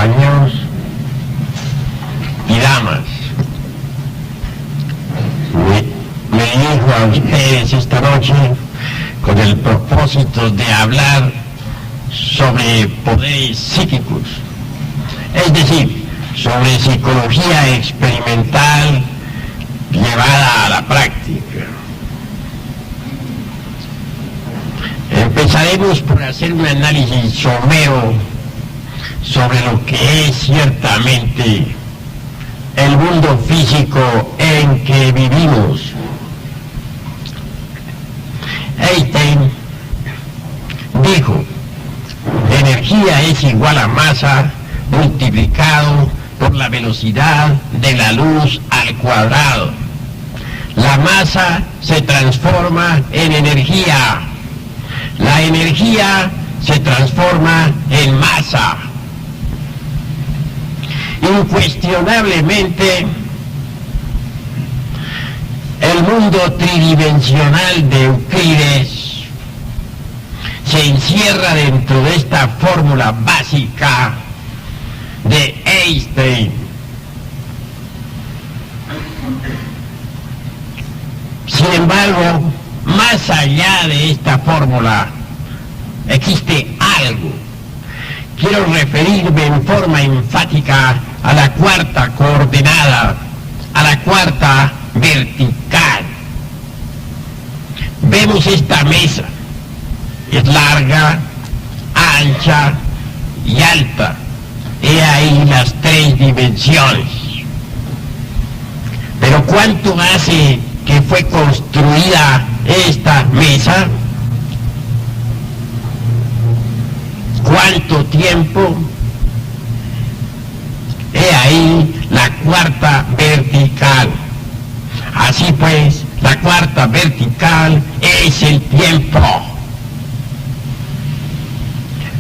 caballeros y damas, me dirijo a ustedes esta noche con el propósito de hablar sobre poderes psíquicos, es decir, sobre psicología experimental llevada a la práctica. Empezaremos por hacer un análisis somero sobre lo que es ciertamente el mundo físico en que vivimos. Einstein dijo: energía es igual a masa multiplicado por la velocidad de la luz al cuadrado. La masa se transforma en energía. La energía se transforma en masa. Incuestionablemente, el mundo tridimensional de Euclides se encierra dentro de esta fórmula básica de Einstein. Sin embargo, más allá de esta fórmula existe algo. Quiero referirme en forma enfática a la cuarta coordenada, a la cuarta vertical. Vemos esta mesa, es larga, ancha y alta. He ahí las tres dimensiones. Pero ¿cuánto hace que fue construida esta mesa? ¿Cuánto tiempo? He ahí la cuarta vertical. Así pues, la cuarta vertical es el tiempo.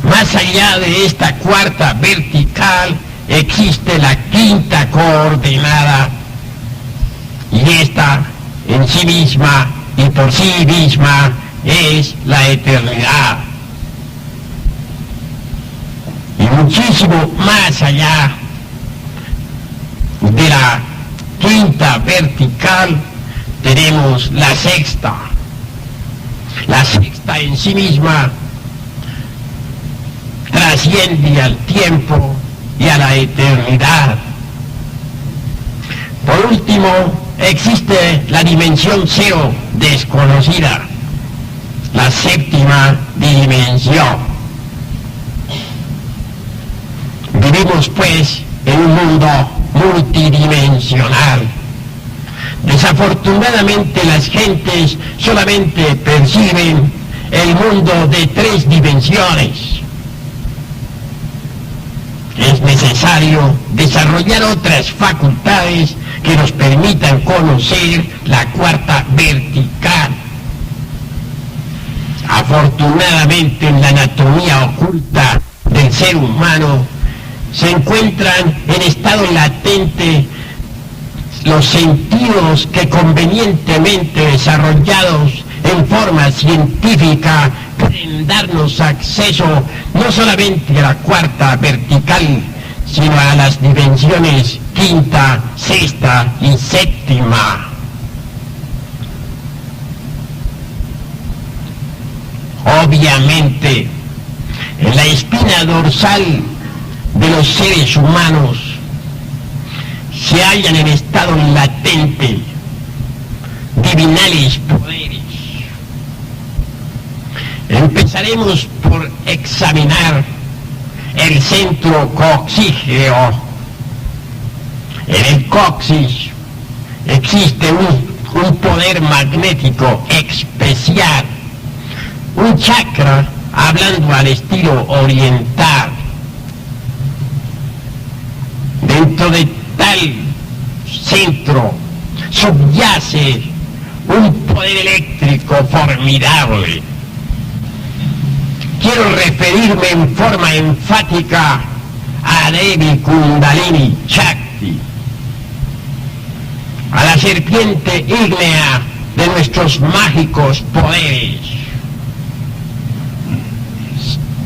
Más allá de esta cuarta vertical existe la quinta coordenada, y esta en sí misma y por sí misma es la eternidad. Y muchísimo más allá de la quinta vertical tenemos la sexta. La sexta en sí misma trasciende al tiempo y a la eternidad. Por último, existe la dimensión cero desconocida, la séptima dimensión. Vivimos pues en un mundo multidimensional. Desafortunadamente las gentes solamente perciben el mundo de tres dimensiones. Es necesario desarrollar otras facultades que nos permitan conocer la cuarta vertical. Afortunadamente, en la anatomía oculta del ser humano se encuentran en estado latente los sentidos que, convenientemente desarrollados en forma científica, pueden darnos acceso no solamente a la cuarta vertical, sino a las dimensiones quinta, sexta y séptima. Obviamente, en la espina dorsal de los seres humanos se hallan en estado latente divinales poderes. Empezaremos por examinar el centro coxígeo. En el coxis existe un poder magnético especial, un chakra, hablando al estilo oriental. Dentro de tal centro subyace un poder eléctrico formidable. Quiero referirme en forma enfática a Devi Kundalini Shakti, a la serpiente ígnea de nuestros mágicos poderes.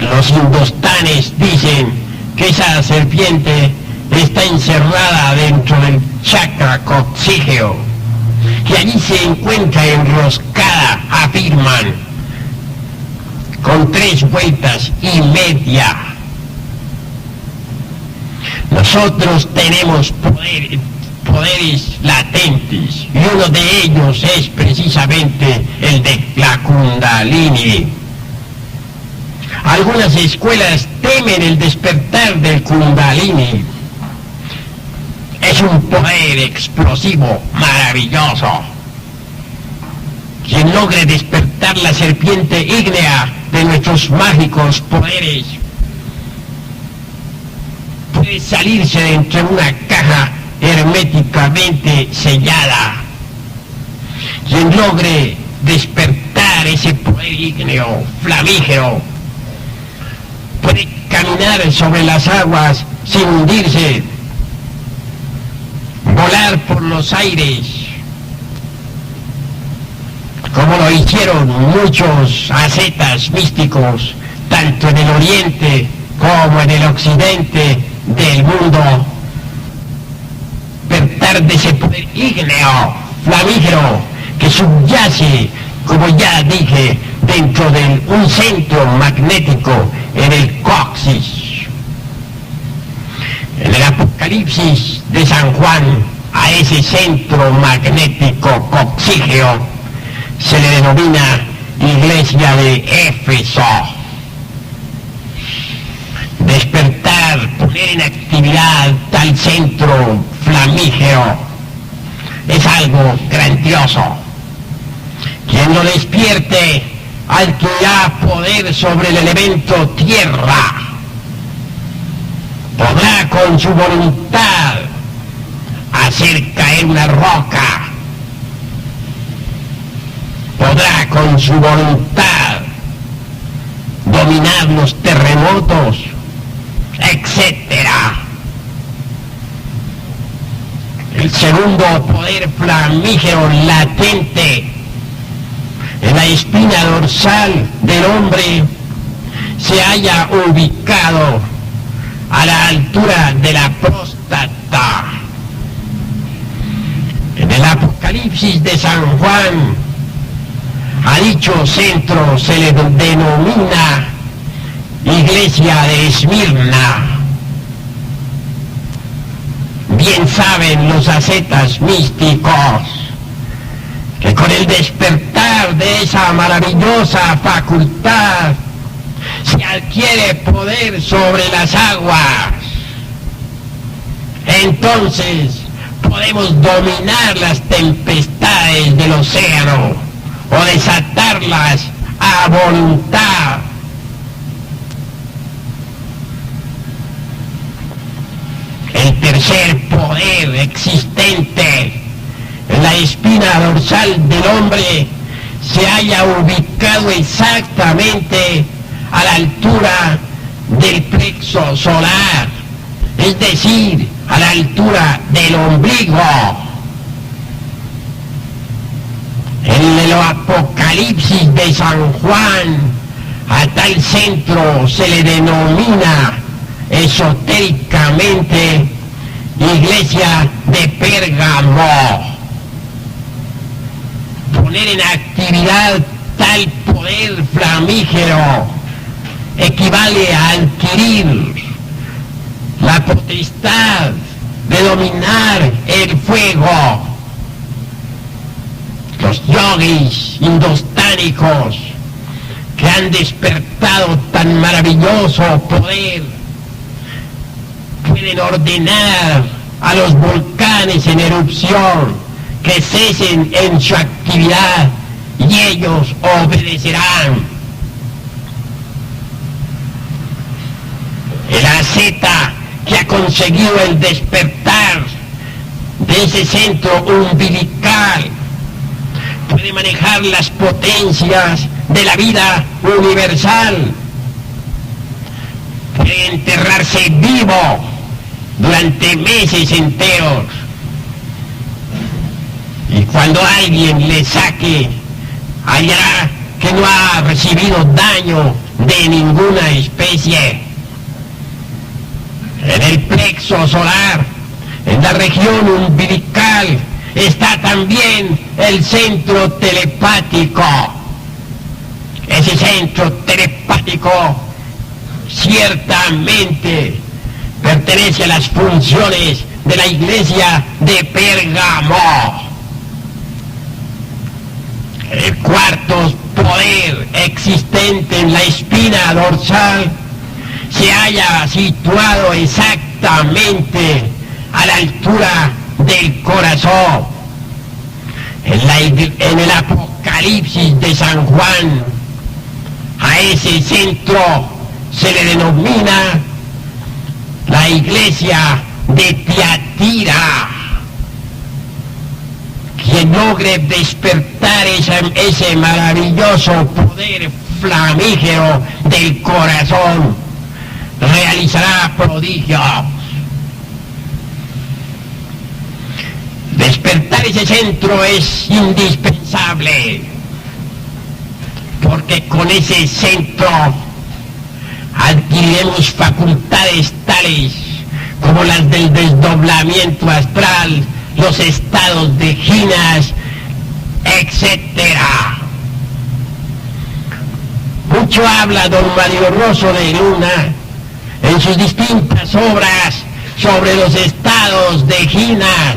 Los hindustanes dicen que esa serpiente está encerrada dentro del chakra coccígeo, que allí se encuentra enroscada, afirman, con 3 vueltas y media. Nosotros tenemos poderes latentes, y uno de ellos es precisamente el de la Kundalini. Algunas escuelas temen el despertar del Kundalini. Es un poder explosivo, maravilloso. Quien logre despertar la serpiente ígnea de nuestros mágicos poderes puede salirse de entre una caja herméticamente sellada. Quien logre despertar ese poder ígneo, flamígero, puede caminar sobre las aguas sin hundirse, volar por los aires, como lo hicieron muchos ascetas místicos, tanto en el oriente como en el occidente del mundo. Despertar de ese poder ígneo, flamígero, que subyace, como ya dije, dentro de un centro magnético en el coxis. En el Apocalipsis de San Juan, a ese centro magnético coccígeo se le denomina Iglesia de Éfeso. Despertar, poner en actividad tal centro flamígero es algo grandioso. Quien lo despierte adquirirá poder sobre el elemento tierra. Podrá con su voluntad hacer caer una roca. Podrá con su voluntad dominar los terremotos, etcétera. El segundo poder flamígero latente en la espina dorsal del hombre se halla ubicado a la altura de la próstata. En el Apocalipsis de San Juan, a dicho centro se le denomina Iglesia de Esmirna. Bien saben los ascetas místicos que con el despertar de esa maravillosa facultad se adquiere poder sobre las aguas. Entonces podemos dominar las tempestades del océano o desatarlas a voluntad. El tercer poder existente en la espina dorsal del hombre se halla ubicado exactamente a la altura del plexo solar, es decir, a la altura del ombligo. En el Apocalipsis de San Juan, a tal centro se le denomina esotéricamente Iglesia de Pérgamo. Poner en actividad tal poder flamígero equivale a adquirir la potestad de dominar el fuego. Los yogis indostánicos que han despertado tan maravilloso poder pueden ordenar a los volcanes en erupción que cesen en su actividad y ellos obedecerán. El asceta que ha conseguido el despertar de ese centro umbilical puede manejar las potencias de la vida universal, puede enterrarse vivo durante meses enteros, y cuando alguien le saque, hallará que no ha recibido daño de ninguna especie. En el plexo solar, en la región umbilical, está también el centro telepático. Ese centro telepático ciertamente pertenece a las funciones de la iglesia de Pérgamo. El cuarto poder existente en la espina dorsal se halla situado exactamente a la altura del corazón. En el Apocalipsis de San Juan, a ese centro se le denomina la iglesia de Tiatira. Quien logre despertar ese maravilloso poder flamígero del corazón realizará prodigios. Despertar ese centro es indispensable, porque con ese centro adquiriremos facultades tales como las del desdoblamiento astral, los estados de ginas, etc. Mucho habla don Mario Rosso de Luna en sus distintas obras sobre los estados de ginas,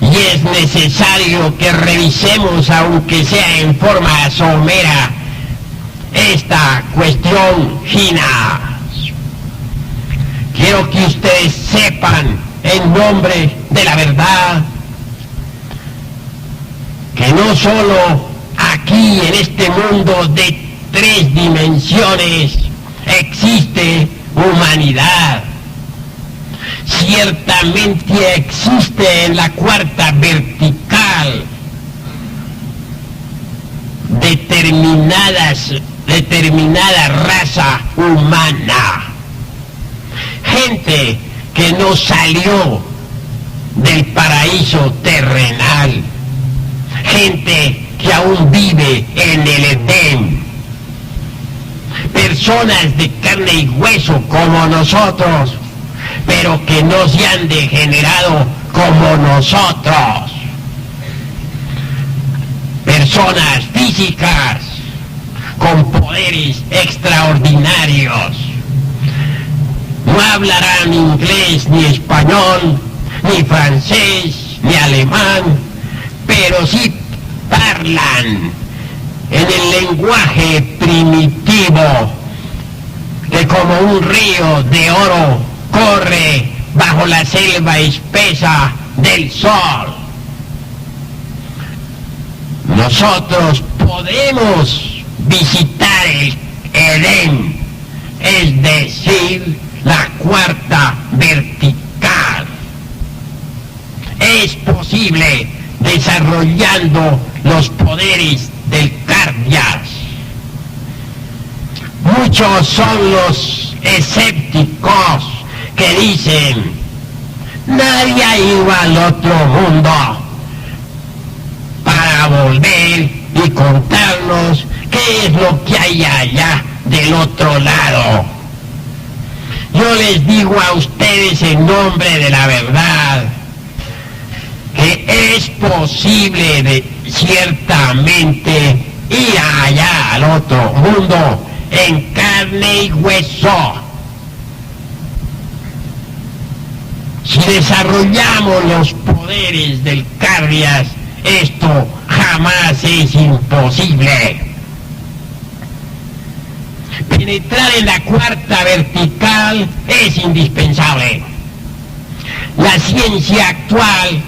y es necesario que revisemos, aunque sea en forma somera, esta cuestión ginas. Quiero que ustedes sepan, en nombre de la verdad, que no solo aquí en este mundo de 3 dimensiones existe humanidad. Ciertamente existe en la cuarta vertical determinada raza humana, gente que no salió del paraíso terrenal, gente que aún vive en el Edén, personas de carne y hueso como nosotros, pero que no se han degenerado como nosotros, personas físicas con poderes extraordinarios. No hablarán inglés, ni español, ni francés, ni alemán, pero sí hablan en el lenguaje primitivo que como un río de oro corre bajo la selva espesa del sol. Nosotros podemos visitar el Edén, es decir, la cuarta vertical. Es posible desarrollando los poderes del Cardias. Muchos son los escépticos que dicen: nadie ha ido al otro mundo, para volver y contarnos qué es lo que hay allá del otro lado. Yo les digo a ustedes en nombre de la verdad que es posible ciertamente ir allá al otro mundo en carne y hueso. Si desarrollamos los poderes del Cardias, esto jamás es imposible. Penetrar en la cuarta vertical es indispensable. La ciencia actual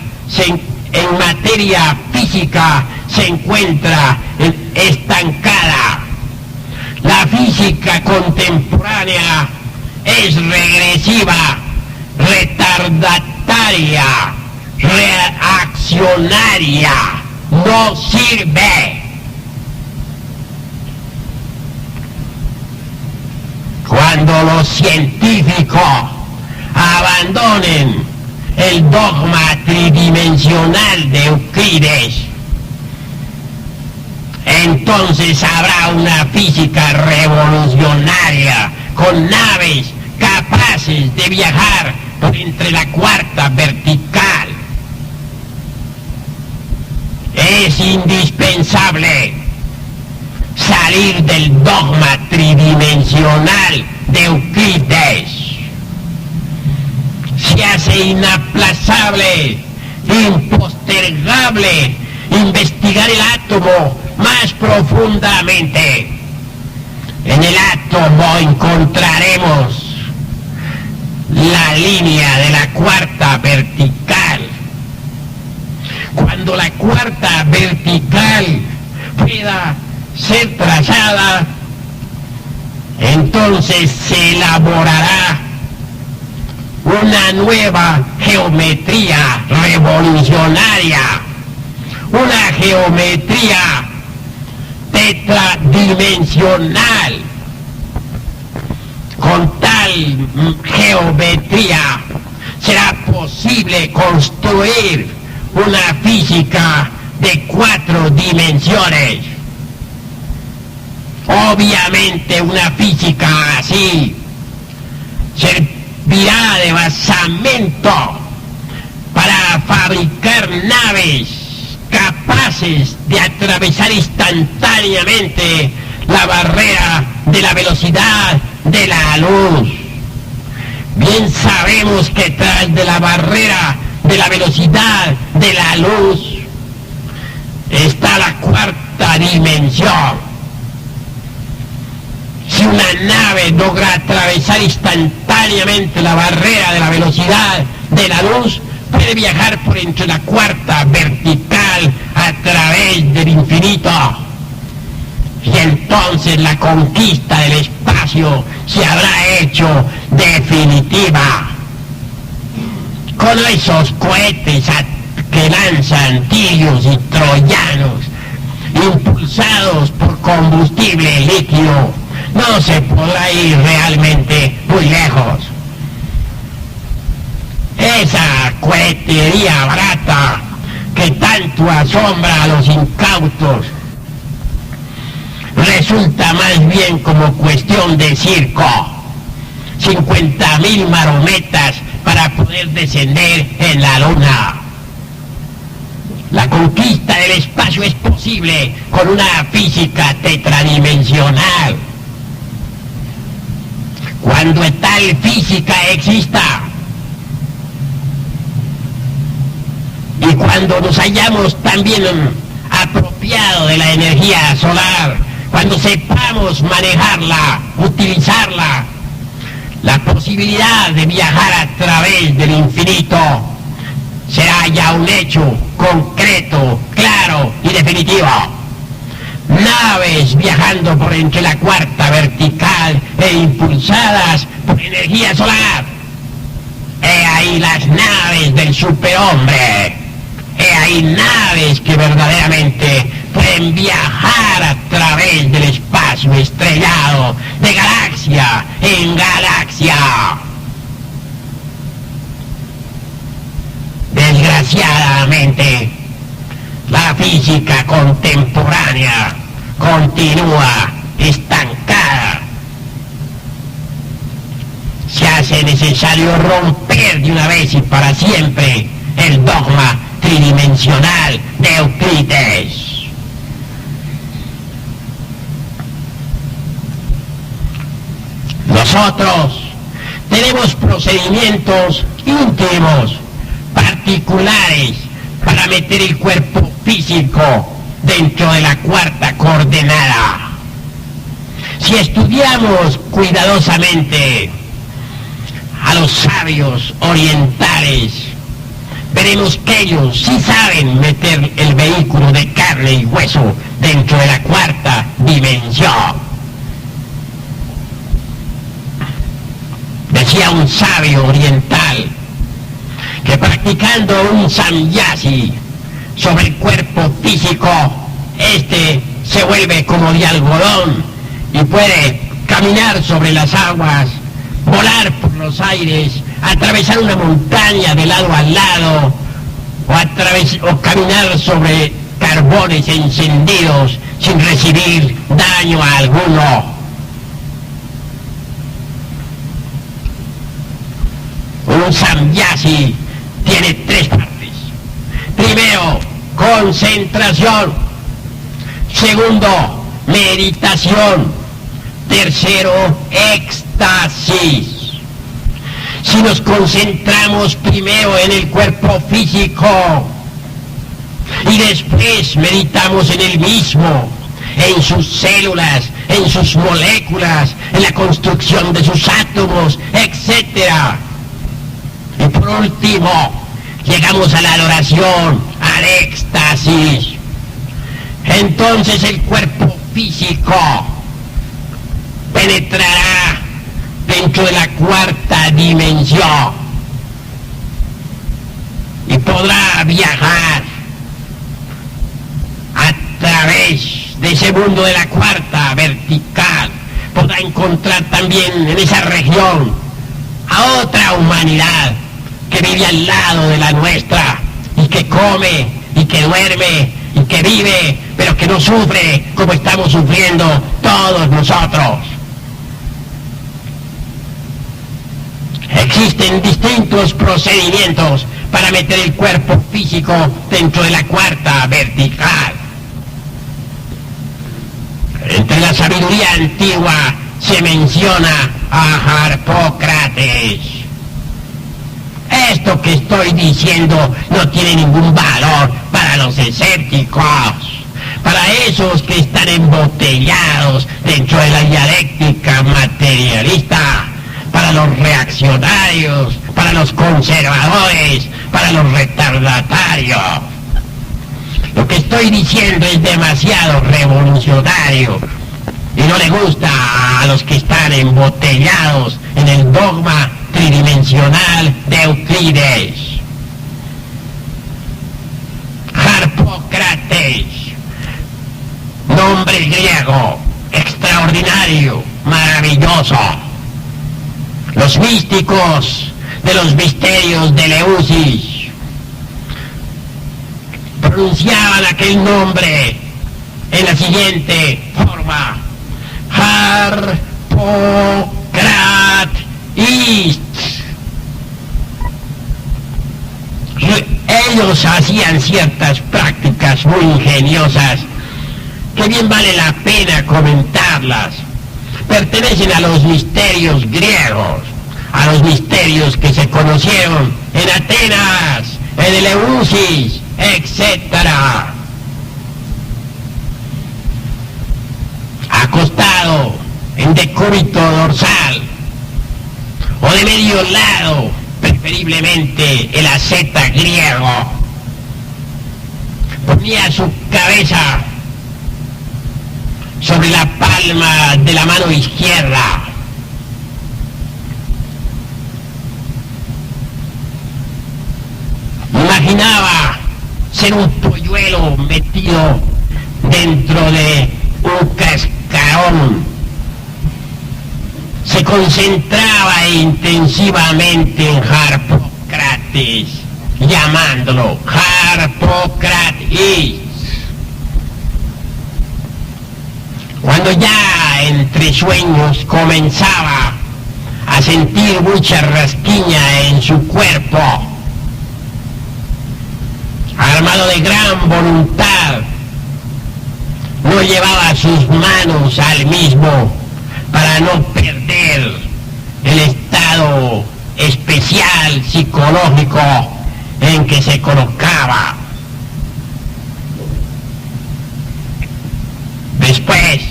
en materia física se encuentra estancada. La física contemporánea es regresiva, retardataria, reaccionaria, no sirve. Cuando los científicos abandonen el dogma tridimensional de Euclides, entonces habrá una física revolucionaria con naves capaces de viajar por entre la cuarta vertical. Es indispensable salir del dogma tridimensional de Euclides. Se hace inaplazable, impostergable, investigar el átomo más profundamente. En el átomo encontraremos la línea de la cuarta vertical. Cuando la cuarta vertical pueda ser trazada, entonces se elaborará una nueva geometría revolucionaria, una geometría tetradimensional. Con tal geometría será posible construir una física de 4 dimensiones. Obviamente una física así servirá de basamento para fabricar naves capaces de atravesar instantáneamente la barrera de la velocidad de la luz. Bien sabemos que tras de la barrera de la velocidad de la luz está la cuarta dimensión. Si una nave logra atravesar instantáneamente la barrera de la velocidad de la luz, puede viajar por entre la cuarta vertical a través del infinito. Y entonces la conquista del espacio se habrá hecho definitiva. Con esos cohetes que lanzan tirios y troyanos, impulsados por combustible líquido, no se podrá ir realmente muy lejos. Esa cohetería barata que tanto asombra a los incautos resulta más bien como cuestión de circo. 50.000 marometas para poder descender en la luna. La conquista del espacio es posible con una física tetradimensional. Cuando tal física exista y cuando nos hayamos también apropiado de la energía solar, cuando sepamos manejarla, utilizarla, la posibilidad de viajar a través del infinito será ya un hecho concreto, claro y definitivo. Naves viajando por entre la cuarta vertical e impulsadas por energía solar. He ahí las naves del superhombre. He ahí naves que verdaderamente pueden viajar a través del espacio estrellado, de galaxia en galaxia. Desgraciadamente, la física contemporánea continúa estancada. Se hace necesario romper de una vez y para siempre el dogma tridimensional de Euclides. Nosotros tenemos procedimientos íntimos, particulares, para meter el cuerpo físico dentro de la cuarta coordenada. Si estudiamos cuidadosamente a los sabios orientales, veremos que ellos sí saben meter el vehículo de carne y hueso dentro de la cuarta dimensión. Decía un sabio oriental que practicando un samyasi sobre el cuerpo físico, este se vuelve como de algodón y puede caminar sobre las aguas, volar por los aires, atravesar una montaña de lado a lado, o caminar sobre carbones encendidos sin recibir daño alguno. un sannyasi tiene tres partes. Primero, concentración. Segundo, meditación. Tercero, éxtasis. Si nos concentramos primero en el cuerpo físico y después meditamos en el mismo, en sus células, en sus moléculas, en la construcción de sus átomos, etc. Y por último, llegamos a la adoración, al éxtasis. Entonces el cuerpo físico penetrará dentro de la cuarta dimensión y podrá viajar a través de ese mundo de la cuarta vertical. Podrá encontrar también en esa región a otra humanidad que vive al lado de la nuestra y que come y que duerme y que vive, pero que no sufre como estamos sufriendo todos nosotros. Existen distintos procedimientos para meter el cuerpo físico dentro de la cuarta vertical. Entre la sabiduría antigua se menciona a Harpócrates. Esto que estoy diciendo no tiene ningún valor para los escépticos, para esos que están embotellados dentro de la dialéctica materialista, para los reaccionarios, para los conservadores, para los retardatarios. Lo que estoy diciendo es demasiado revolucionario y no le gusta a los que están embotellados en el dogma tridimensional de Euclides. Harpócrates, nombre griego, extraordinario, maravilloso. Los místicos de los misterios de Eleusis pronunciaban aquel nombre en la siguiente forma: Harpócrates. Ellos hacían ciertas prácticas muy ingeniosas que bien vale la pena comentarlas. Pertenecen a los misterios griegos, a los misterios que se conocieron en Atenas, en Eleusis, etc. Acostado en decúbito dorsal o de medio lado, preferiblemente el asceta griego, ponía su cabeza sobre la palma de la mano izquierda. Imaginaba ser un polluelo metido dentro de un cascarón. Se concentraba intensivamente en Harpócrates, llamándolo Harpócrates. Cuando ya entre sueños comenzaba a sentir mucha rasquiña en su cuerpo, armado de gran voluntad, no llevaba sus manos al mismo para no perder el estado especial psicológico en que se colocaba. Después,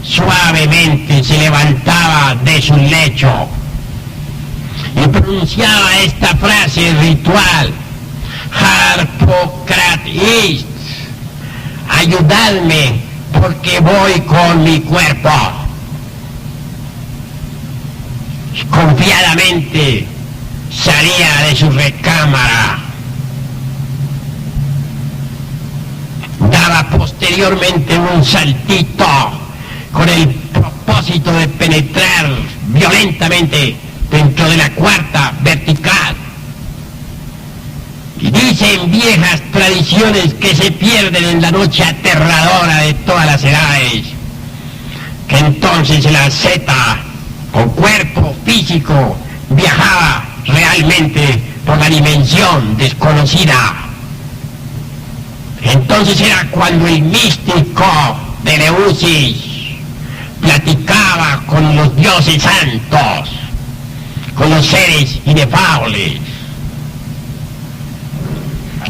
suavemente se levantaba de su lecho y pronunciaba esta frase ritual: Harpócrates, ayudadme porque voy con mi cuerpo. Confiadamente salía de su recámara. Daba posteriormente un saltito con el propósito de penetrar violentamente dentro de la cuarta vertical. Y dicen viejas tradiciones que se pierden en la noche aterradora de todas las edades, que entonces el asceta, con cuerpo físico, viajaba realmente por la dimensión desconocida. Entonces era cuando el místico de Eleusis platicaba con los dioses santos, con los seres inefables.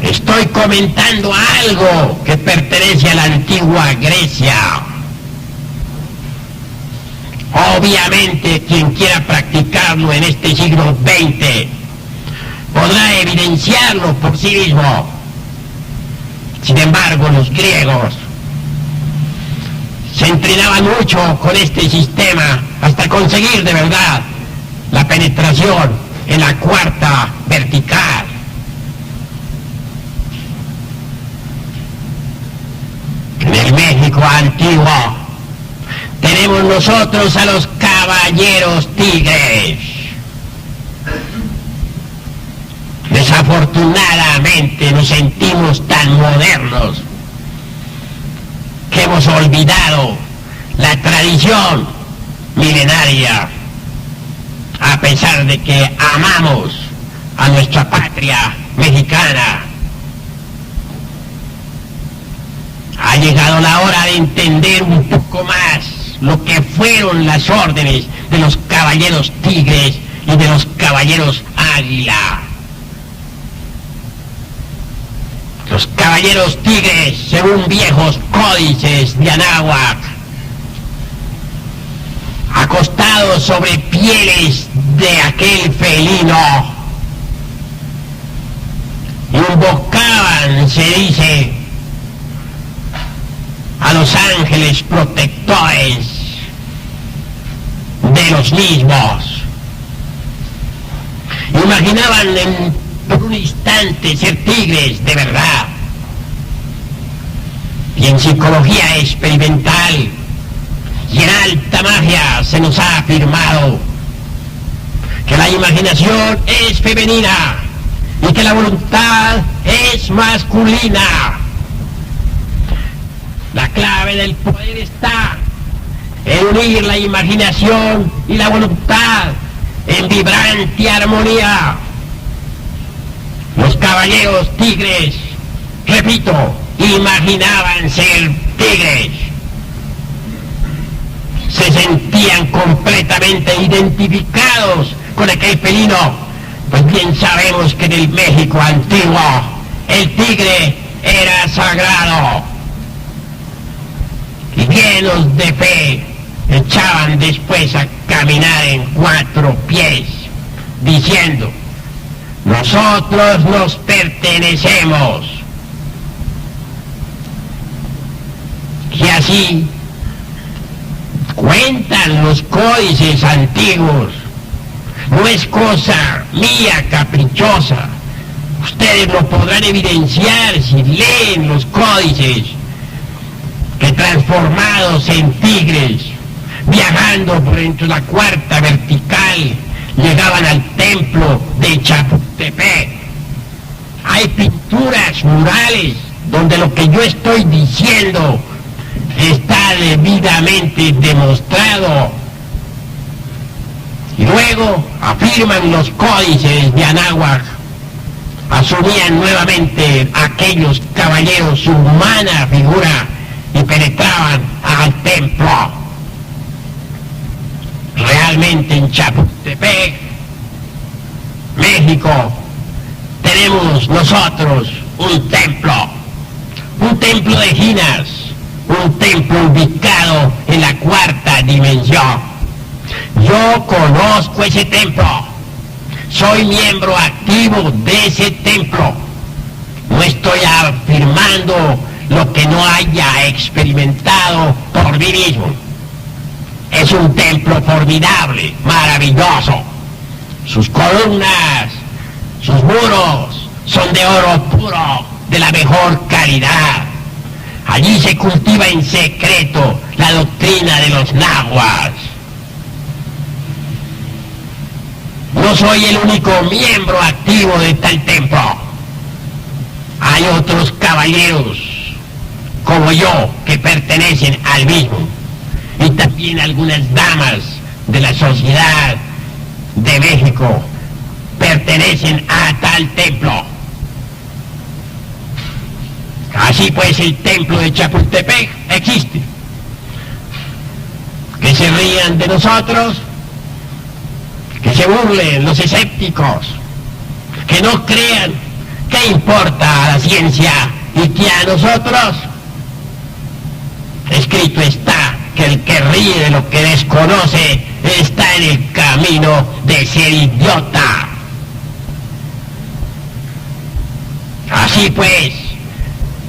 Estoy comentando algo que pertenece a la antigua Grecia. Obviamente, quien quiera practicarlo en este siglo XX podrá evidenciarlo por sí mismo. Sin embargo, los griegos se entrenaban mucho con este sistema hasta conseguir de verdad la penetración en la cuarta vertical. En el México antiguo tenemos nosotros a los caballeros tigres. Desafortunadamente nos sentimos tan modernos que hemos olvidado la tradición milenaria, a pesar de que amamos a nuestra patria mexicana. Ha llegado la hora de entender un poco más lo que fueron las órdenes de los caballeros tigres y de los caballeros águila. Los caballeros tigres, según viejos códices de Anáhuac, acostados sobre pieles de aquel felino, invocaban, se dice, a los ángeles protectores de los mismos. Imaginaban por un instante ser tigres de verdad. Y en psicología experimental y en alta magia se nos ha afirmado que la imaginación es femenina y que la voluntad es masculina. La clave del poder está en unir la imaginación y la voluntad en vibrante armonía. Los caballeros tigres, repito, imaginaban ser tigres. Se sentían completamente identificados con aquel felino, pues bien sabemos que en el México antiguo el tigre era sagrado. Y llenos de fe, echaban después a caminar en 4 pies, diciendo: nosotros nos pertenecemos. Y así cuentan los códices antiguos. No es cosa mía caprichosa. Ustedes lo podrán evidenciar si leen los códices, que transformados en tigres, viajando por entre la cuarta vertical, llegaban al templo de Chapultepec. Hay pinturas murales donde lo que yo estoy diciendo está debidamente demostrado. Y luego afirman los códices de Anáhuac, asumían nuevamente aquellos caballeros su humana figura y penetraban al templo. Realmente en Chapultepec, México, tenemos nosotros un templo de Ginas, un templo ubicado en la cuarta dimensión. Yo conozco ese templo, soy miembro activo de ese templo. No estoy afirmando lo que no haya experimentado por mí mismo. Es un templo formidable, maravilloso. Sus columnas, sus muros son de oro puro, de la mejor calidad. Allí se cultiva en secreto la doctrina de los náhuatl. No soy el único miembro activo de tal templo. Hay otros caballeros como yo que pertenecen al mismo, y también algunas damas de la sociedad de México pertenecen a tal templo. Así pues, el templo de Chapultepec existe. Que se rían de nosotros, que se burlen los escépticos, que no crean. ¿Qué importa a la ciencia y que a nosotros? Escrito está que el que ríe de lo que desconoce está en el camino de ser idiota. Así pues,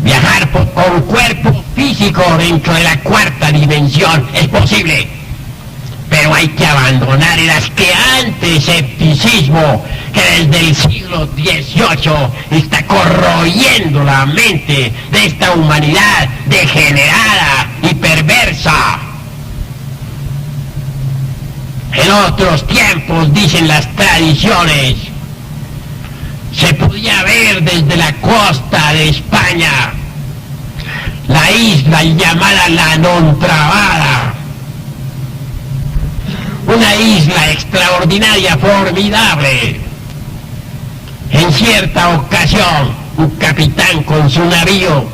viajar con cuerpo físico dentro de la cuarta dimensión es posible, pero hay que abandonar el asqueante escepticismo que desde el siglo XVIII está corroyendo la mente de esta humanidad degenerada y perversa. En otros tiempos, dicen las tradiciones, se podía ver desde la costa de España la isla llamada La Nontrabada, una isla extraordinaria, formidable. En cierta ocasión, un capitán con su navío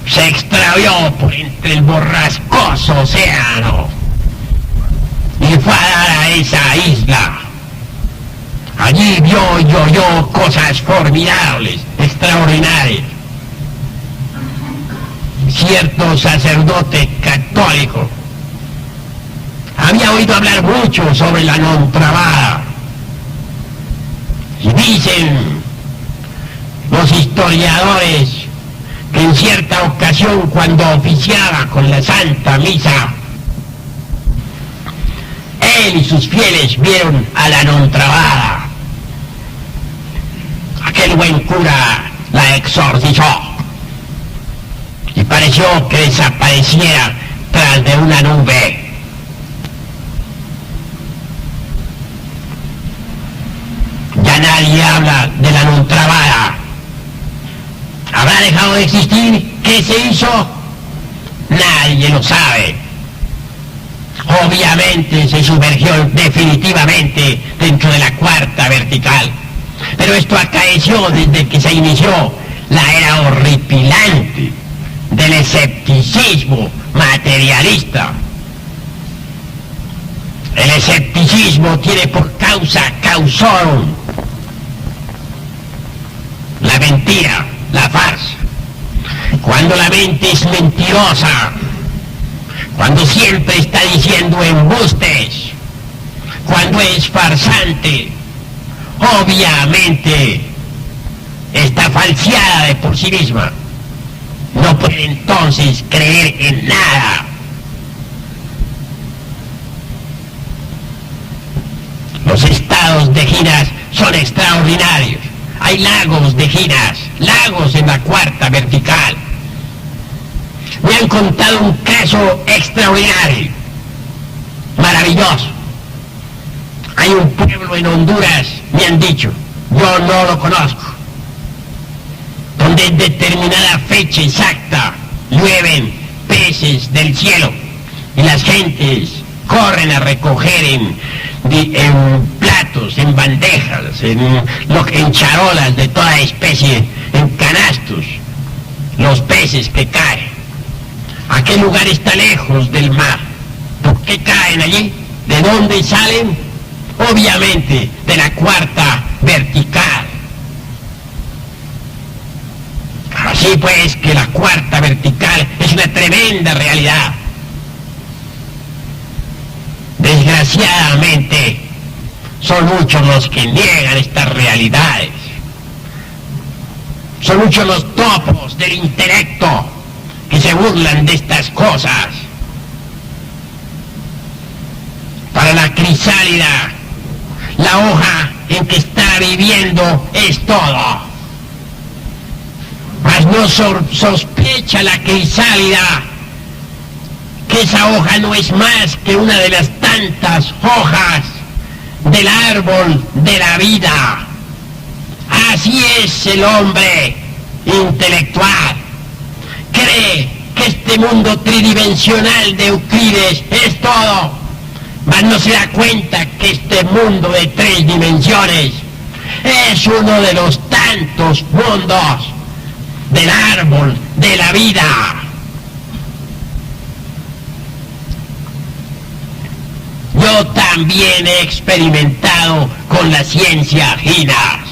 se extravió por entre el borrascoso océano y fue a dar a esa isla. Allí vio y oyó cosas formidables, extraordinarias. Cierto sacerdote católico había oído hablar mucho sobre la Nontrabada. Y dicen los historiadores que en cierta ocasión, cuando oficiaba con la Santa Misa, él y sus fieles vieron a la Nontrabada. Aquel buen cura la exorcizó y pareció que desapareciera tras de una nube. Ya nadie habla de la Nontrabada. ¿Habrá dejado de existir? ¿Qué se hizo? Nadie lo sabe. Obviamente se sumergió definitivamente dentro de la cuarta vertical. Pero esto acaeció desde que se inició la era horripilante del escepticismo materialista. El escepticismo tiene por causa causón la mentira, la farsa. Cuando la mente es mentirosa, cuando siempre está diciendo embustes, cuando es farsante, obviamente está falseada de por sí misma. No puede entonces creer en nada. Los estados de giras son extraordinarios. Hay lagos de giras, lagos en la cuarta vertical. Me han contado un caso extraordinario, maravilloso. Hay un pueblo en Honduras, me han dicho, yo no lo conozco, donde en determinada fecha exacta llueven peces del cielo y las gentes corren a recoger en platos, en bandejas, en charolas de toda especie, en canastos, los peces que caen. Aquel lugar está lejos del mar. ¿Por qué caen allí? ¿De dónde salen? Obviamente de la cuarta vertical. Así pues que la cuarta vertical es una tremenda realidad. Desgraciadamente, son muchos los que niegan estas realidades. Son muchos los topos del intelecto que se burlan de estas cosas. Para la crisálida, la hoja en que está viviendo es todo. Mas no sospecha la crisálida que esa hoja no es más que una de las tantas hojas del árbol de la vida. Así es el hombre intelectual. Cree que este mundo tridimensional de Euclides es todo, mas no se da cuenta que este mundo de 3 dimensiones es uno de los tantos mundos del árbol de la vida. Yo también he experimentado con la ciencia GINAS,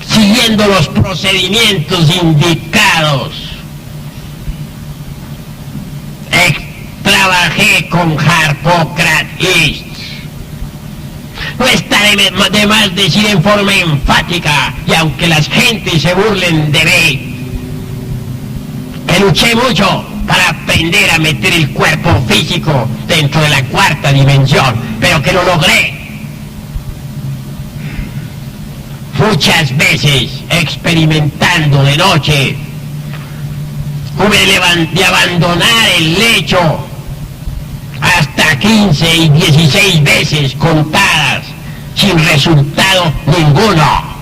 siguiendo los procedimientos indicados. Trabajé con Harpocrates. No está de más decir en forma enfática, y aunque las gentes se burlen de mí, que luché mucho para aprender a meter el cuerpo físico dentro de la 4ª dimensión, pero que lo logré. Muchas veces, experimentando de noche, hube de abandonar el lecho hasta 15 y 16 veces contadas, sin resultado ninguno.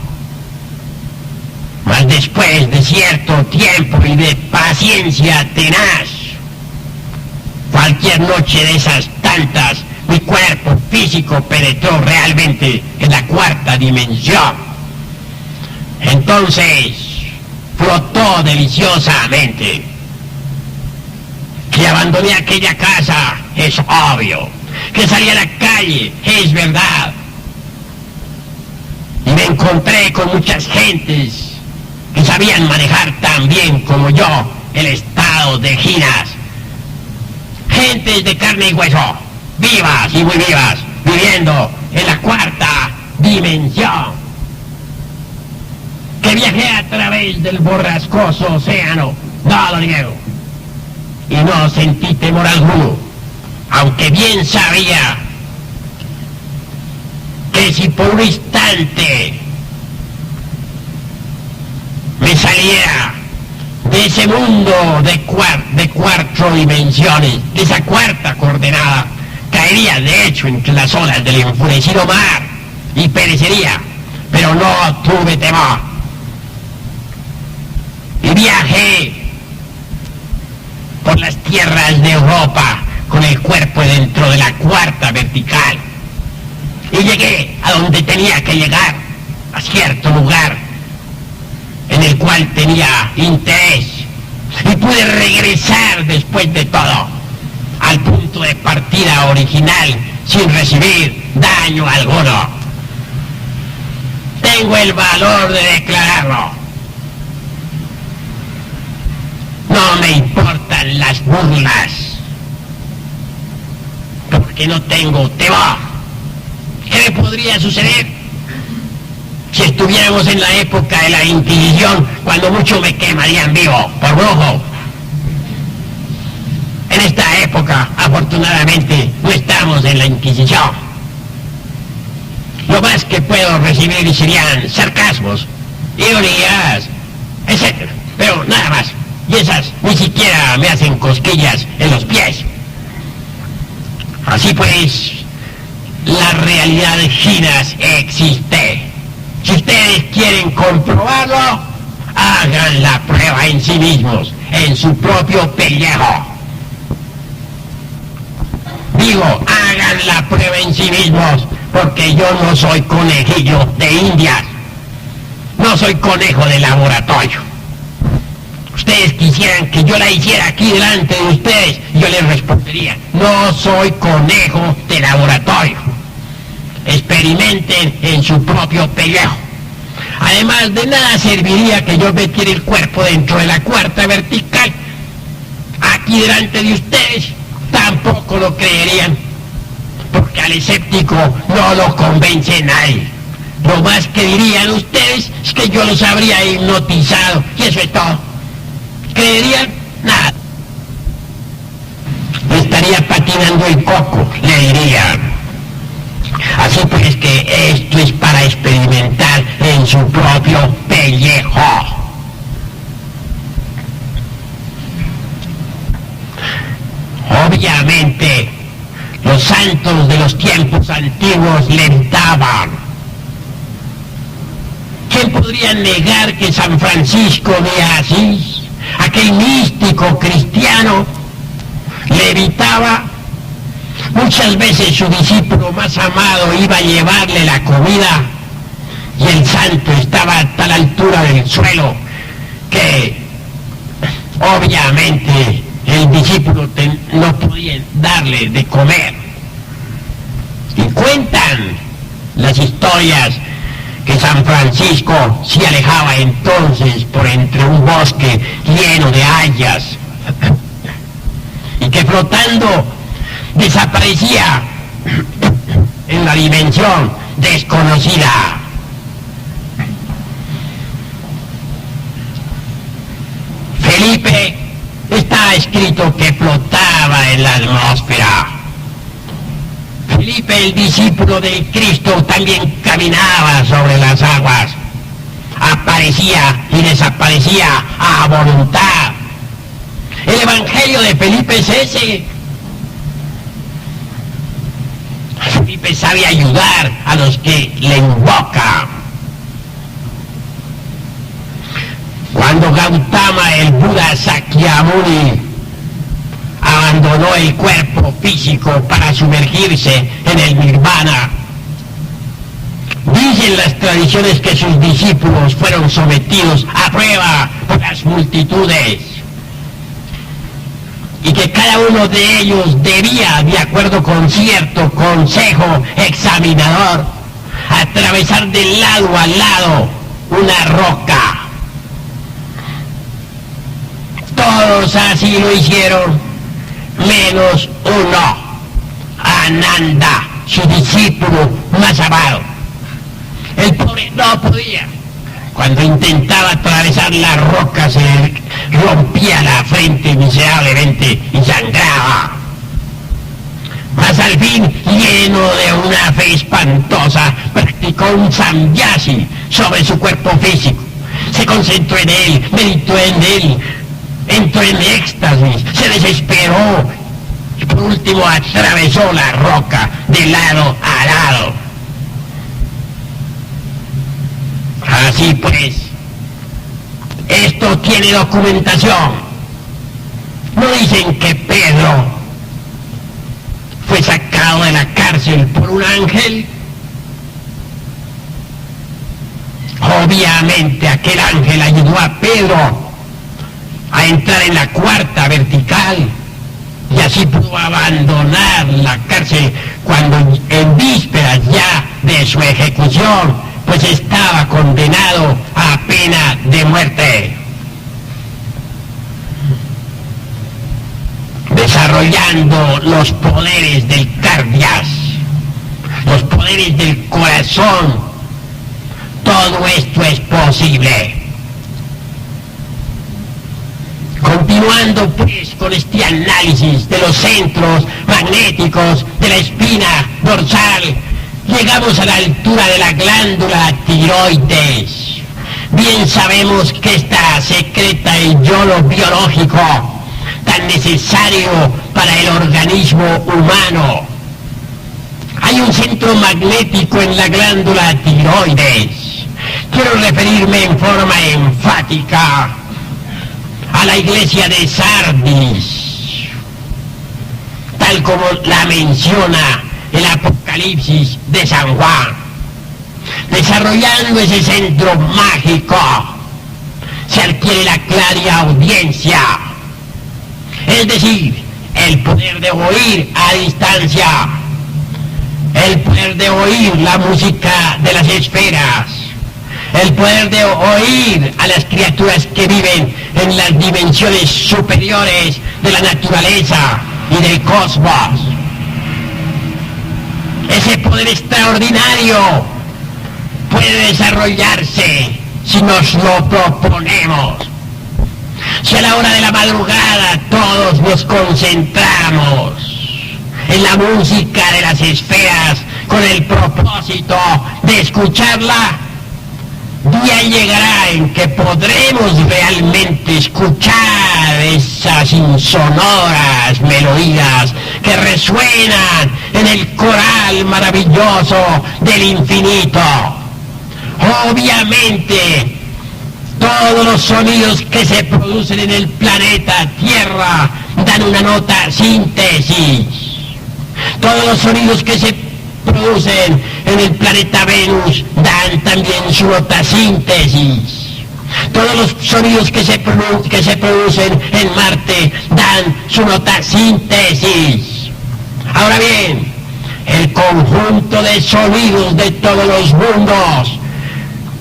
Mas después de cierto tiempo y de paciencia tenaz, cualquier noche de esas tantas, mi cuerpo físico penetró realmente en la 4ª dimensión. Entonces, flotó deliciosamente. Que abandoné aquella casa, es obvio. Que salí a la calle, es verdad. Y me encontré con muchas gentes que sabían manejar tan bien como yo el estado de GINAS. Gentes de carne y hueso, vivas y muy vivas, viviendo en la 4ª dimensión. Que viajé a través del borrascoso océano, no lo niego, y no sentí temor alguno, aunque bien sabía que si por un instante me saliera de ese mundo de 4 dimensiones, de esa 4ª coordenada, caería de hecho entre las olas del enfurecido mar y perecería, pero no tuve temor. Y viajé por las tierras de Europa con el cuerpo dentro de la 4ª vertical. Y llegué a donde tenía que llegar, a cierto lugar en el cual tenía interés. Y pude regresar después de todo al punto de partida original sin recibir daño alguno. Tengo el valor de declararlo. No me importan las burlas, porque no tengo temor. ¿Qué me podría suceder si estuviéramos en la época de la Inquisición, cuando mucho me quemarían vivo por brujo? En esta época, afortunadamente, no estamos en la Inquisición. Lo más que puedo recibir serían sarcasmos, ironías, etc. Pero nada más. Y esas ni siquiera me hacen cosquillas en los pies. Así pues, la realidad de GINAS existe. Si ustedes quieren comprobarlo, hagan la prueba en sí mismos, en su propio pellejo. Digo, hagan la prueba en sí mismos, porque yo no soy conejillo de Indias. No soy conejo de laboratorio. Ustedes quisieran que yo la hiciera aquí delante de ustedes, yo les respondería, no soy conejo de laboratorio. Experimenten en su propio pellejo. Además, de nada serviría que yo metiera el cuerpo dentro de la 4ª vertical. Aquí delante de ustedes tampoco lo creerían, porque al escéptico no lo convence nadie. Lo más que dirían ustedes es que yo los habría hipnotizado, y eso es todo. ¿Creerían? Nada. Me estaría patinando el coco, le dirían. Así pues que esto es para experimentar en su propio pellejo. Obviamente, los santos de los tiempos antiguos levitaban. ¿Quién podría negar que San Francisco de Asís, aquel místico cristiano, levitaba Muchas veces su discípulo más amado iba a llevarle la comida y el santo estaba a tal altura del suelo que obviamente el discípulo no podía darle de comer. Y cuentan las historias que San Francisco se alejaba entonces por entre un bosque lleno de hayas y que flotando desaparecía en la dimensión desconocida. Felipe está escrito que flotaba en la atmósfera. Felipe, el discípulo de Cristo, también caminaba sobre las aguas. Aparecía y desaparecía a voluntad. El evangelio de Felipe es ese. Felipe sabe ayudar a los que le invocan. Cuando Gautama, el Buda Sakyamuni, abandonó el cuerpo físico para sumergirse en el nirvana, dicen las tradiciones que sus discípulos fueron sometidos a prueba por las multitudes y que cada uno de ellos debía, de acuerdo con cierto consejo examinador, atravesar de lado a lado una roca. Todos así lo hicieron, menos uno, Ananda, su discípulo más amado. El pobre no podía. Cuando intentaba atravesar la roca se rompía la frente miserablemente y sangraba. Mas al fin, lleno de una fe espantosa, practicó un samyasi sobre su cuerpo físico. Se concentró en él, meditó en él, entró en éxtasis, se desesperó y por último atravesó la roca de lado a lado. Así pues, esto tiene documentación. No dicen que Pedro fue sacado de la cárcel por un ángel. Obviamente aquel ángel ayudó a Pedro a entrar en la cuarta vertical y así pudo abandonar la cárcel cuando en vísperas ya de su ejecución pues estaba condenado a pena de muerte. Desarrollando los poderes del cardias, los poderes del corazón, todo esto es posible. Continuando pues con este análisis de los centros magnéticos de la espina dorsal, llegamos a la altura de la glándula tiroides. Bien sabemos que esta secreta el yodo biológico tan necesario para el organismo humano. Hay un centro magnético en la glándula tiroides. Quiero referirme en forma enfática a la iglesia de Sardis, tal como la menciona el Apocalipsis de San Juan. Desarrollando ese centro mágico se adquiere la clariaudiencia, es decir, el poder de oír a distancia, el poder de oír la música de las esferas, el poder de oír a las criaturas que viven en las dimensiones superiores de la naturaleza y del cosmos. Ese poder extraordinario puede desarrollarse si nos lo proponemos. Si a la hora de la madrugada todos nos concentramos en la música de las esferas con el propósito de escucharla, día llegará en que podremos realmente escuchar esas insonoras melodías que resuenan en el coral maravilloso del infinito. Obviamente, todos los sonidos que se producen en el planeta Tierra dan una nota síntesis. Todos los sonidos que se producen en el planeta Venus dan también su notasíntesis. Todos los sonidos que se producen en Marte dan su notasíntesis. Ahora bien, el conjunto de sonidos de todos los mundos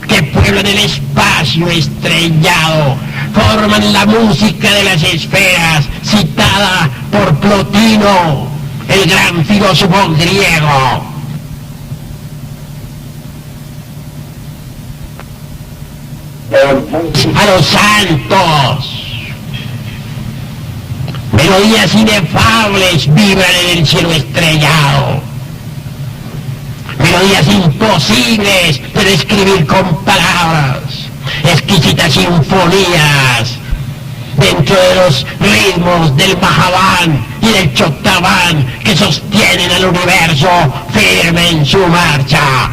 que pueblan el espacio estrellado forman la música de las esferas citada por Plotino, el gran filósofo griego. A los santos, melodías inefables vibran en el cielo estrellado, melodías imposibles de describir con palabras, exquisitas sinfonías dentro de los ritmos del Mahaván y del Choctaván que sostienen al universo firme en su marcha.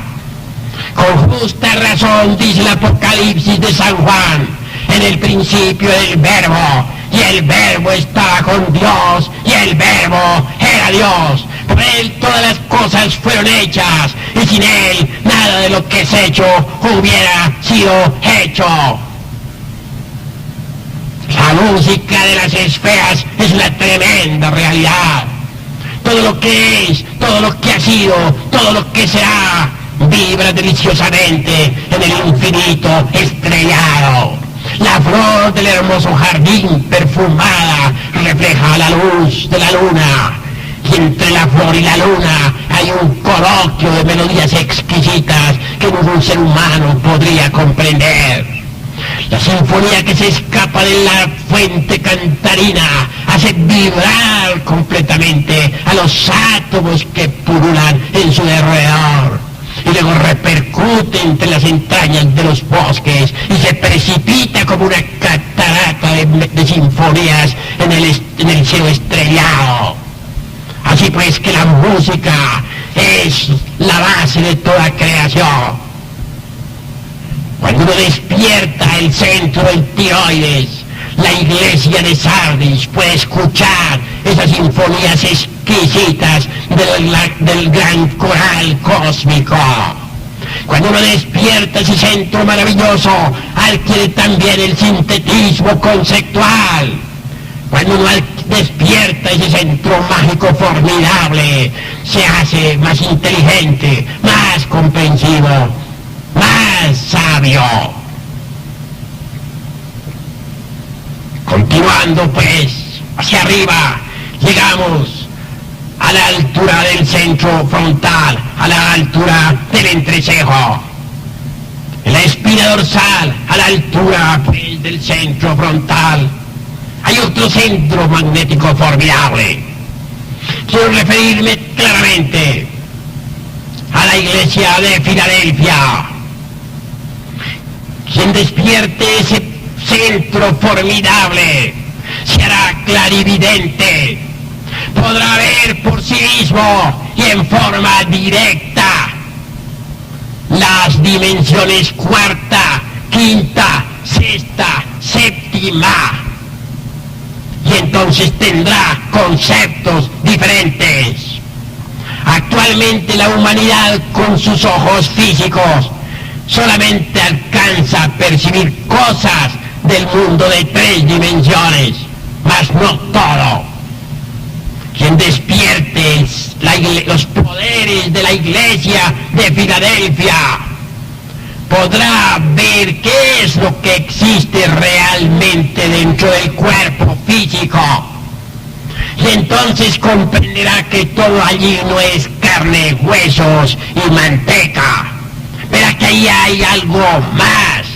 Con justa razón dice el Apocalipsis de San Juan: en el principio el Verbo, y el Verbo estaba con Dios, y el Verbo era Dios. Por él todas las cosas fueron hechas, y sin él nada de lo que es hecho hubiera sido hecho. La música de las esferas es una tremenda realidad. Todo lo que es, todo lo que ha sido, todo lo que será, vibra deliciosamente en el infinito estrellado. La flor del hermoso jardín perfumada refleja la luz de la luna, y entre la flor y la luna hay un coloquio de melodías exquisitas que ningún ser humano podría comprender. La sinfonía que se escapa de la fuente cantarina hace vibrar completamente a los átomos que pululan en su alrededor, y luego repercute entre las entrañas de los bosques y se precipita como una catarata de sinfonías en el cielo estrellado. Así pues que la música es la base de toda creación. Cuando uno despierta el centro del tiroides, la iglesia de Sardis puede escuchar esas sinfonías exquisitas del gran coral cósmico. Cuando uno despierta ese centro maravilloso, adquiere también el sintetismo conceptual. Cuando uno despierta ese centro mágico formidable, se hace más inteligente, más comprensivo, más sabio. Continuando pues hacia arriba, llegamos a la altura del centro frontal, a la altura del entrecejo. En la espina dorsal, a la altura pues, del centro frontal, hay otro centro magnético formidable. Quiero referirme claramente a la iglesia de Filadelfia. Quien despierte ese centro formidable se hará clarividente, podrá ver por sí mismo y en forma directa las dimensiones cuarta, quinta, sexta, séptima, y entonces tendrá conceptos diferentes. Actualmente la humanidad con sus ojos físicos solamente alcanza a percibir cosas del mundo de 3 dimensiones, mas no todo. Quien despierte los poderes de la iglesia de Filadelfia podrá ver qué es lo que existe realmente dentro del cuerpo físico, y entonces comprenderá que todo allí no es carne, huesos y manteca. Verá que ahí hay algo más.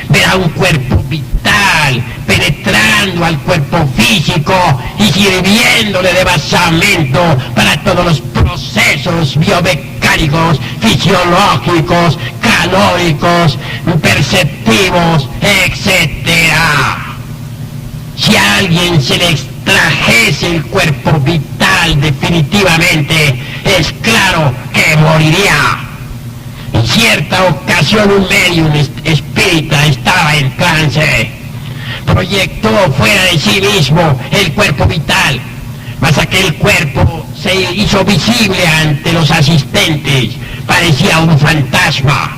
Verá un cuerpo vital penetrando al cuerpo físico y sirviéndole de basamento para todos los procesos biomecánicos, fisiológicos, calóricos, perceptivos, etc. Si a alguien se le extrajese el cuerpo vital definitivamente, es claro que moriría. En cierta ocasión un medium espírita estaba en trance, proyectó fuera de sí mismo el cuerpo vital, mas aquel cuerpo se se hizo visible ante los asistentes. Parecía un fantasma.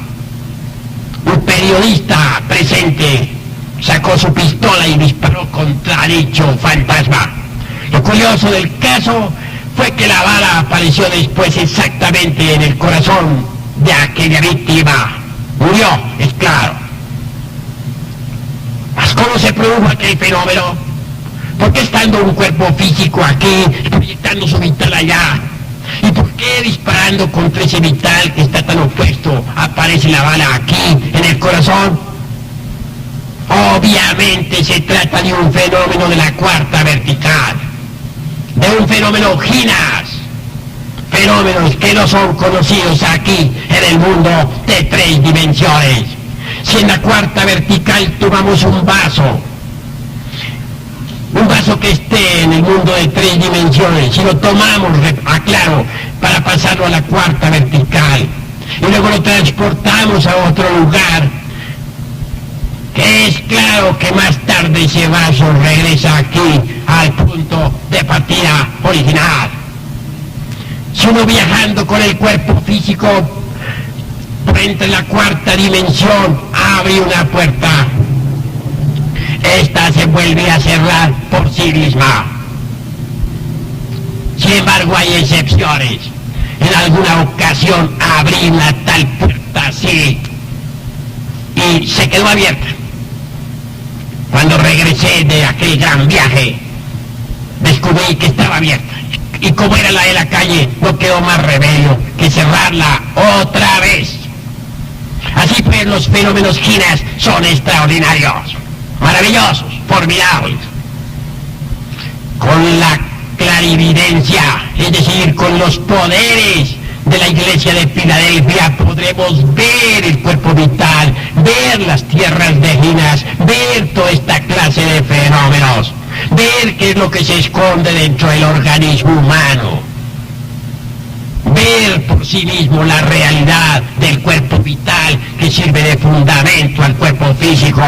Un periodista presente sacó su pistola y disparó contra dicho fantasma. Lo curioso del caso fue que la bala apareció después exactamente en el corazón de aquella víctima. Murió, es claro. ¿Mas cómo se produjo aquel fenómeno? ¿Por qué estando un cuerpo físico aquí, proyectando su vital allá? ¿Y por qué disparando contra ese vital que está tan opuesto aparece la bala aquí, en el corazón? Obviamente se trata de un fenómeno de la cuarta vertical, de un fenómeno Ginas, fenómenos que no son conocidos aquí en el mundo de 3 dimensiones. Si en la cuarta vertical tomamos un vaso que esté en el mundo de 3 dimensiones, si lo tomamos, aclaro, para pasarlo a la cuarta vertical, y luego lo transportamos a otro lugar, que es claro que más tarde ese vaso regresa aquí al punto de partida original. Si uno viajando con el cuerpo físico entra en la cuarta dimensión, abre una puerta, esta se vuelve a cerrar por sí misma. Sin embargo, hay excepciones. En alguna ocasión abrí una tal puerta así y se quedó abierta. Cuando regresé de aquel gran viaje, descubrí que estaba abierta. Y como era la de la calle, no quedó más remedio que cerrarla otra vez. Así pues, los fenómenos Ginas son extraordinarios, maravillosos, formidables. Con la clarividencia, es decir, con los poderes de la iglesia de Filadelfia, podremos ver el cuerpo vital, ver las tierras de Ginas, ver toda esta clase de fenómenos, ver qué es lo que se esconde dentro del organismo humano, ver por sí mismo la realidad del cuerpo vital que sirve de fundamento al cuerpo físico.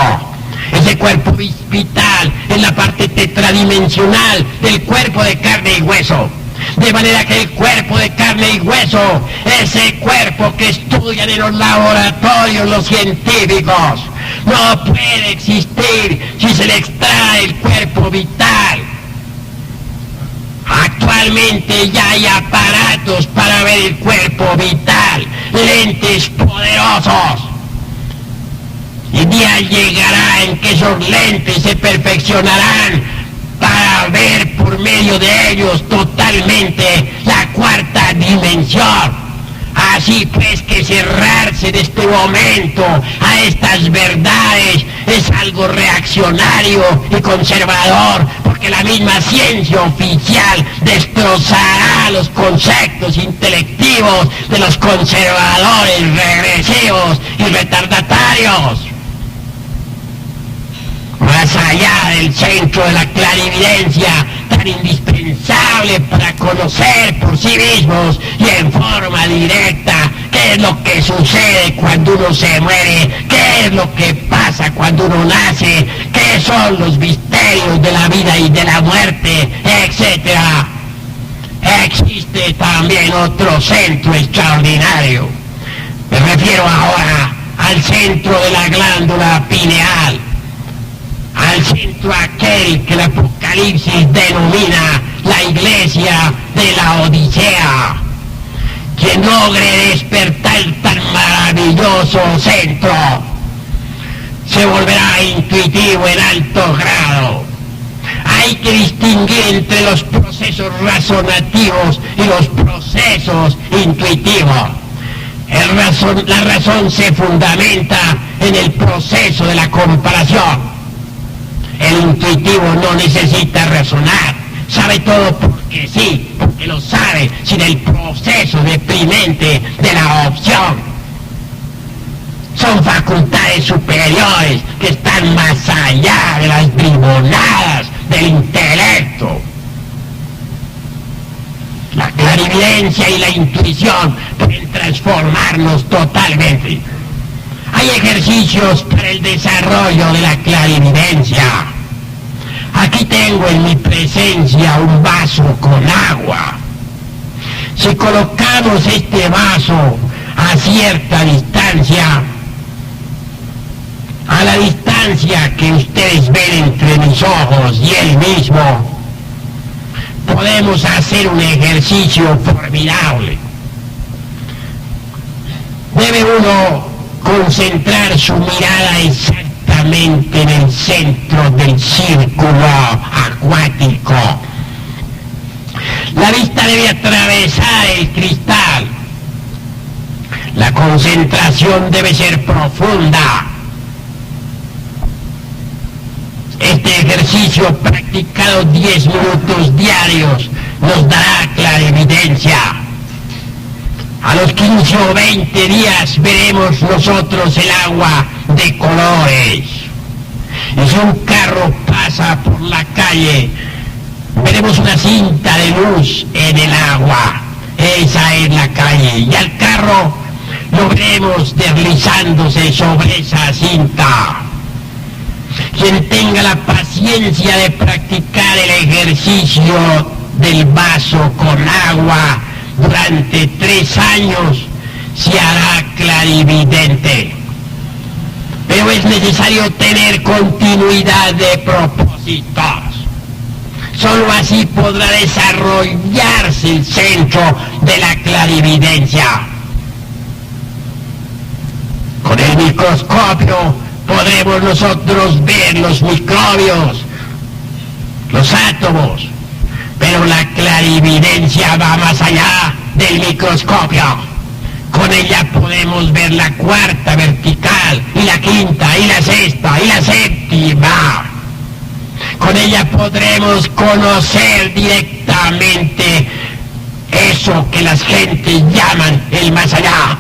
Ese cuerpo vital es la parte tetradimensional del cuerpo de carne y hueso. De manera que el cuerpo de carne y hueso, ese cuerpo que estudian en los laboratorios los científicos, no puede existir si se le extrae el cuerpo vital. Actualmente ya hay aparatos para ver el cuerpo vital, lentes poderosos. Y día llegará en que esos lentes se perfeccionarán para ver por medio de ellos totalmente la cuarta dimensión. Así pues que cerrarse de este momento a estas verdades es algo reaccionario y conservador, porque la misma ciencia oficial destrozará los conceptos intelectivos de los conservadores regresivos y retardatarios. Más allá del centro de la clarividencia, tan indispensable para conocer por sí mismos y en forma directa qué es lo que sucede cuando uno se muere, qué es lo que pasa cuando uno nace, qué son los misterios de la vida y de la muerte, etc. Existe también otro centro extraordinario. Me refiero ahora al centro de la glándula pineal, al centro aquel que el Apocalipsis denomina la iglesia de la Odisea. Quien logre despertar tan maravilloso centro se volverá intuitivo en alto grado. Hay que distinguir entre los procesos razonativos y los procesos intuitivos. La razón se fundamenta en el proceso de la comparación. El intuitivo no necesita razonar, sabe todo porque sí, porque lo sabe, sin el proceso deprimente de la opción. Son facultades superiores que están más allá de las bribonadas del intelecto. La clarividencia y la intuición pueden transformarnos totalmente. Hay ejercicios para el desarrollo de la clarividencia. Aquí tengo en mi presencia un vaso con agua. Si colocamos este vaso a cierta distancia, a la distancia que ustedes ven entre mis ojos y él mismo, podemos hacer un ejercicio formidable. Debe uno concentrar su mirada exactamente en el centro del círculo acuático. La vista debe atravesar el cristal. La concentración debe ser profunda. Este ejercicio practicado 10 minutos diarios nos dará clarividencia. A los 15 o 20 días veremos nosotros el agua de colores. Y si un carro pasa por la calle, veremos una cinta de luz en el agua. Esa es la calle. Y al carro lo veremos deslizándose sobre esa cinta. Quien tenga la paciencia de practicar el ejercicio del vaso con agua durante 3 años se hará clarividente. Pero es necesario tener continuidad de propósitos. Solo así podrá desarrollarse el centro de la clarividencia. Con el microscopio podremos nosotros ver los microbios, los átomos, pero la clarividencia va más allá del microscopio. Con ella podemos ver la cuarta vertical, y la quinta, y la sexta, y la séptima. Con ella podremos conocer directamente eso que las gentes llaman el más allá.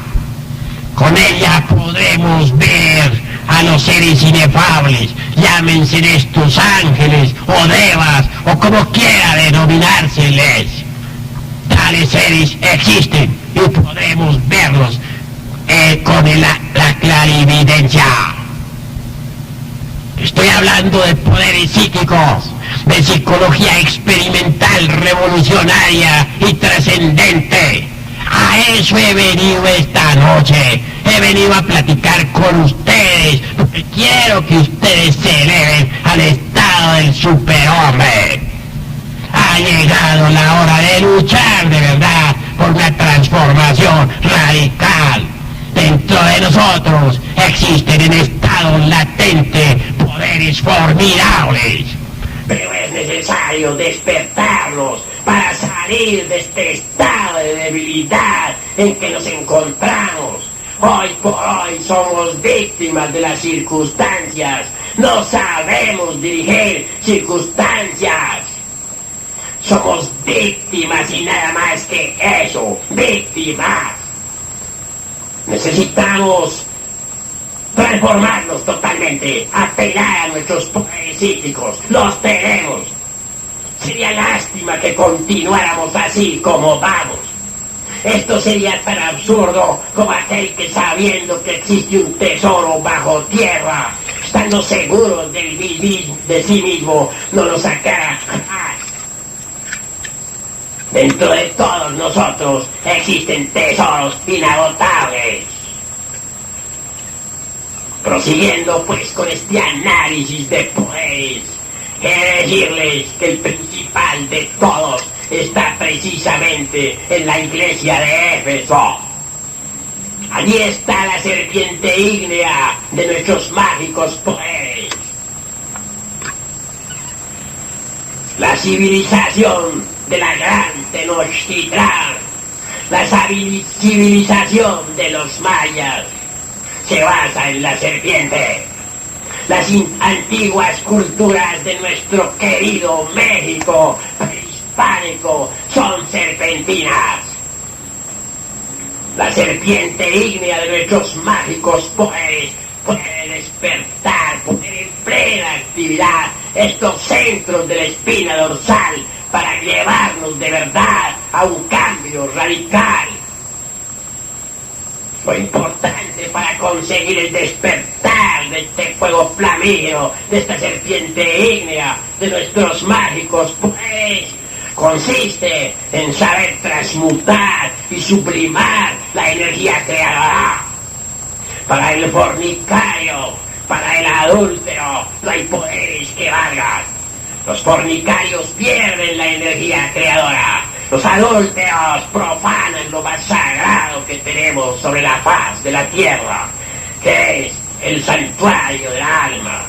Con ella podremos ver a los seres inefables, llámense estos ángeles o devas o como quiera denominárseles. Tales seres existen y podemos verlos con la clarividencia. Estoy hablando de poderes psíquicos, de psicología experimental, revolucionaria y trascendente. A eso he venido esta noche. He venido a platicar con ustedes porque quiero que ustedes se eleven al estado del superhombre. Ha llegado la hora de luchar de verdad por una transformación radical. Dentro de nosotros existen en estado latente poderes formidables. Pero es necesario despertarlos para salir de este estado de debilidad en que nos encontramos. Hoy por hoy somos víctimas de las circunstancias. No sabemos dirigir circunstancias. Somos víctimas y nada más que eso, víctimas. Necesitamos transformarnos totalmente, apelar a nuestros poderes psíquicos. Los tenemos. Sería lástima que continuáramos así como vamos. Esto sería tan absurdo como aquel que sabiendo que existe un tesoro bajo tierra, estando seguros de sí mismo, no lo sacara jamás. Dentro de todos nosotros existen tesoros inagotables. Prosiguiendo pues con este análisis de poderes, quiero decirles que el principal de todos está precisamente en la iglesia de Éfeso. Allí está la serpiente ígnea de nuestros mágicos poderes. La civilización de la gran Tenochtitlán, la civilización de los mayas, se basa en la serpiente. Las antiguas culturas de nuestro querido México prehispánico son serpentinas. La serpiente ígnea de nuestros mágicos poderes puede despertar, poner en plena actividad estos centros de la espina dorsal para llevarnos de verdad a un cambio radical. Lo importante para conseguir el despertar de este fuego flamígero, de esta serpiente ígnea, de nuestros mágicos poderes, consiste en saber transmutar y sublimar la energía creadora. Para el fornicario, para el adúltero, no hay poderes que valgan. Los fornicarios pierden la energía creadora. Los adúlteros profanan lo más sagrado que tenemos sobre la faz de la tierra, que es el santuario del alma.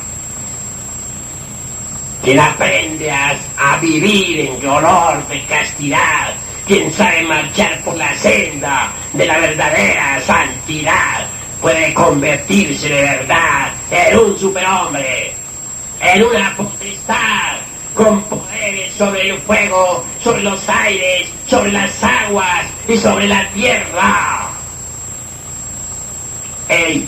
Quien aprende a vivir en olor de castidad, quien sabe marchar por la senda de la verdadera santidad, puede convertirse de verdad en un superhombre, en una potestad, con poderes sobre el fuego, sobre los aires, sobre las aguas y sobre la tierra. El